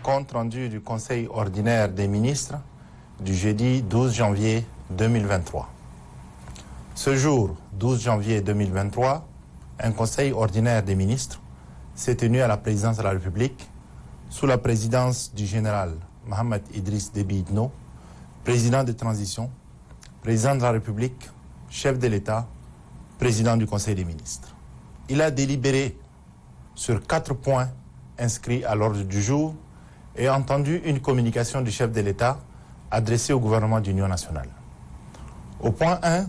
Compte rendu du Conseil ordinaire des ministres du jeudi 12 janvier 2023. Ce jour, 12 janvier 2023, un Conseil ordinaire des ministres s'est tenu à la présidence de la République sous la présidence du général Mohamed Idriss Déby Itno, président de transition, président de la République, chef de l'État, président du Conseil des ministres. Il a délibéré sur 4 points inscrits à l'ordre du jour et entendu une communication du chef de l'État adressée au gouvernement d'union nationale. Au point 1,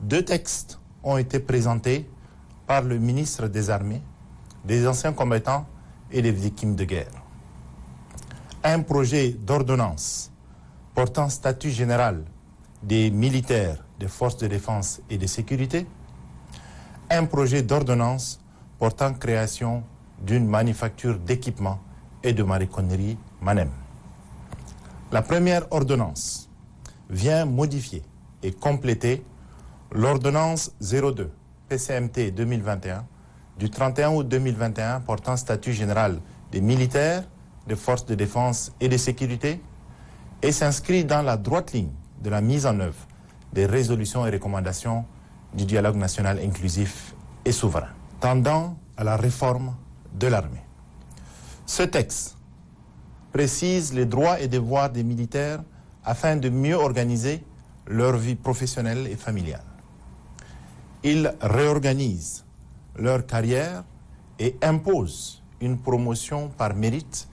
2 textes ont été présentés par le ministre des Armées, des anciens combattants et des victimes de guerre. Un projet d'ordonnance portant statut général des militaires des forces de défense et de sécurité, un projet d'ordonnance portant création d'une manufacture d'équipement et de maroquinerie MANEM. La première ordonnance vient modifier et compléter l'ordonnance 02 PCMT 2021 du 31 août 2021 portant statut général des militaires, des forces de défense et de sécurité et s'inscrit dans la droite ligne de la mise en œuvre des résolutions et recommandations du dialogue national inclusif et souverain, tendant à la réforme de l'armée. Ce texte précise les droits et devoirs des militaires afin de mieux organiser leur vie professionnelle et familiale. Il réorganise leur carrière et impose une promotion par mérite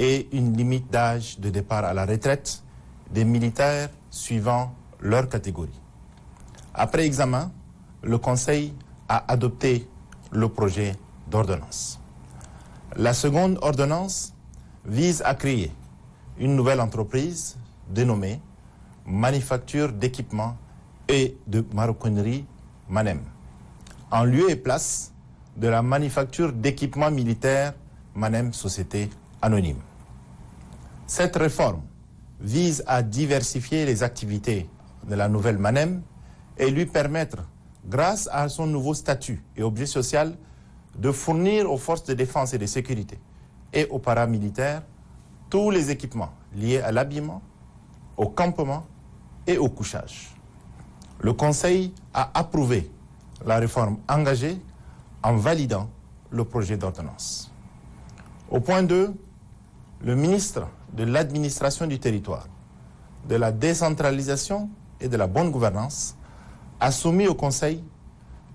et une limite d'âge de départ à la retraite des militaires suivant leur catégorie. Après examen, le Conseil a adopté le projet d'ordonnance. La seconde ordonnance vise à créer une nouvelle entreprise dénommée Manufacture d'équipement et de maroquinerie MANEM, en lieu et place de la Manufacture d'équipement militaire MANEM Société Anonyme. Cette réforme vise à diversifier les activités de la nouvelle MANEM et lui permettre, grâce à son nouveau statut et objet social, de fournir aux forces de défense et de sécurité et aux paramilitaires tous les équipements liés à l'habillement, au campement et au couchage. Le Conseil a approuvé la réforme engagée en validant le projet d'ordonnance. Au point 2, le ministre de l'Administration du territoire, de la décentralisation et de la bonne gouvernance a soumis au Conseil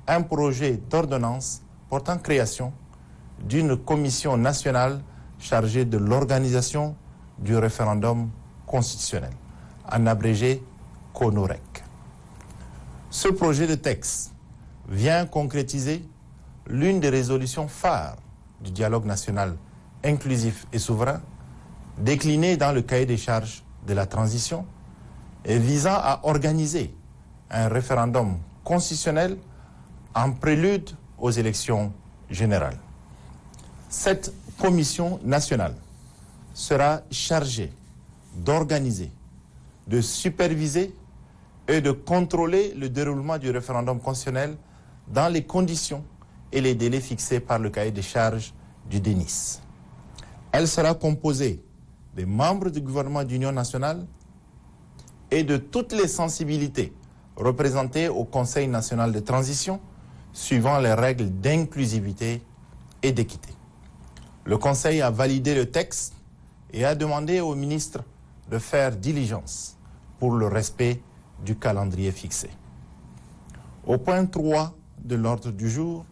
un projet d'ordonnance portant création d'une commission nationale chargée de l'organisation du référendum constitutionnel, en abrégé CONOREC. Ce projet de texte vient concrétiser l'une des résolutions phares du dialogue national inclusif et souverain, déclinée dans le cahier des charges de la transition et visant à organiser un référendum constitutionnel en prélude aux élections générales. Cette commission nationale sera chargée d'organiser, de superviser et de contrôler le déroulement du référendum constitutionnel dans les conditions et les délais fixés par le cahier des charges du DENIS. Elle sera composée des membres du gouvernement d'union nationale et de toutes les sensibilités représentées au Conseil national de transition, suivant les règles d'inclusivité et d'équité. Le Conseil a validé le texte et a demandé au ministre de faire diligence pour le respect du calendrier fixé. Au point 3 de l'ordre du jour,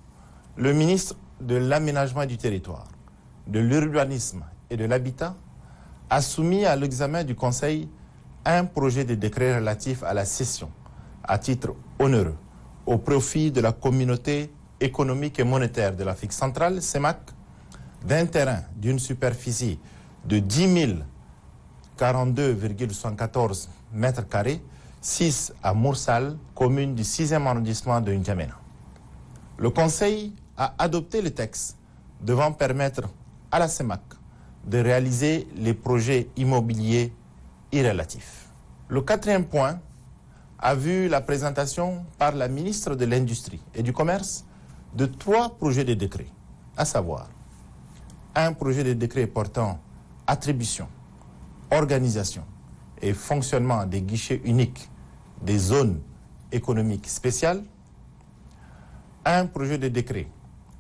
le ministre de l'Aménagement du territoire, de l'Urbanisme et de l'Habitat a soumis à l'examen du Conseil un projet de décret relatif à la cession, à titre onéreux, au profit de la communauté économique et monétaire de l'Afrique centrale, CEMAC, d'un terrain d'une superficie de 10 042,74 mètres carrés, 6 à Moursal, commune du 6e arrondissement de N'Djamena. Le Conseil a adopté le texte devant permettre à la CEMAC de réaliser les projets immobiliers irrélatifs. Le 4e point a vu la présentation par la ministre de l'Industrie et du Commerce de 3 projets de décret, à savoir un projet de décret portant attribution, organisation et fonctionnement des guichets uniques des zones économiques spéciales, un projet de décret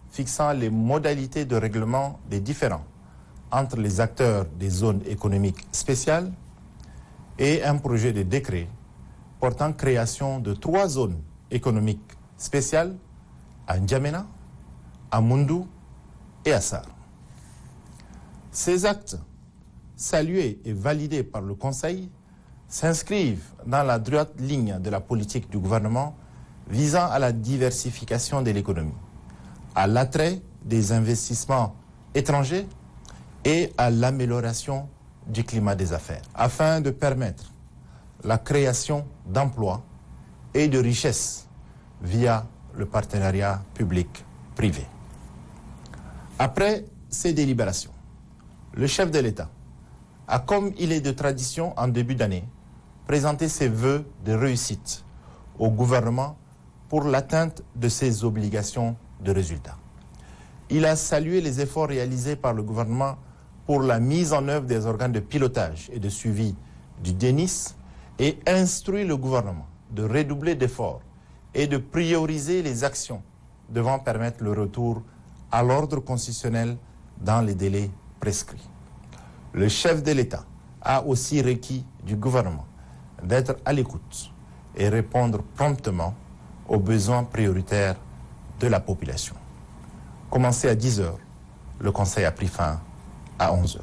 fixant les modalités de règlement des différends entre les acteurs des zones économiques spéciales et un projet de décret portant création de 3 zones économiques spéciales à N'Djamena, à Moundou et à Sar. Ces actes, salués et validés par le Conseil, s'inscrivent dans la droite ligne de la politique du gouvernement visant à la diversification de l'économie, à l'attrait des investissements étrangers et à l'amélioration du climat des affaires, afin de permettre la création d'emplois et de richesses via le partenariat public-privé. Après ces délibérations, le chef de l'État a, comme il est de tradition en début d'année, présenté ses vœux de réussite au gouvernement pour l'atteinte de ses obligations de résultat. Il a salué les efforts réalisés par le gouvernement pour la mise en œuvre des organes de pilotage et de suivi du DENIS et instruit le gouvernement de redoubler d'efforts et de prioriser les actions devant permettre le retour à l'ordre constitutionnel dans les délais prescrits. Le chef de l'État a aussi requis du gouvernement d'être à l'écoute et répondre promptement aux besoins prioritaires de la population. Commencé à 10h, le Conseil a pris fin à 11h.